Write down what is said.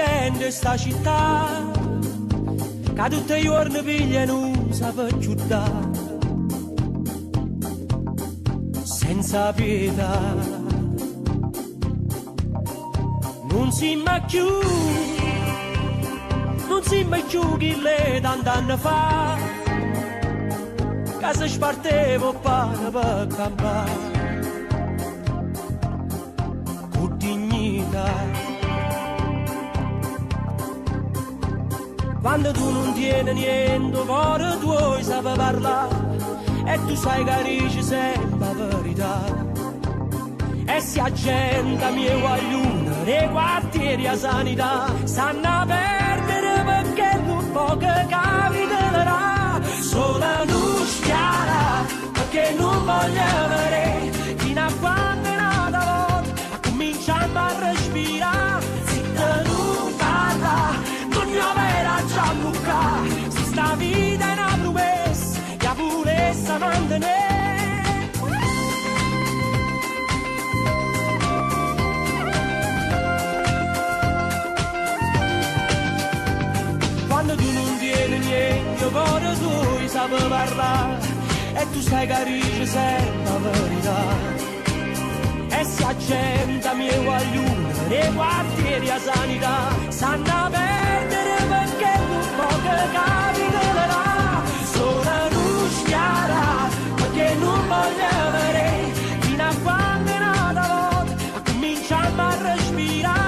gente sta città, che tutti i giorni pigliano sapacciutà, senza pietà. Non si mai più, non si mai più chi le tant'anni fa, che si spartevo pane per campare, con dignità. Quando tu non tieni niente, cuore tuo sape parlare, e tu sai che dici sempre la verità. E se la gente mia guagliuna, nei quartieri a sanità, stanno a perdere perché non può che capiterà. Solo luce chiara, perché non voglio vedere, fino a quando è nata volta, a cominciare a respirare. Zitta non parla, non ne avere già bucca, se sta vita è una promessa, che ha purezza mantenere. Quando tu non tieni niente, cuore tuo sape parlare, e tu sai che dici sempre la verità. E se la gente mia guagliuna, nei quartieri a sanità, stanno a perdere perché non può che capiterà. Solo luce chiara, perché non voglio vedere, fino a quando è nata volta, a cominciare a respirare.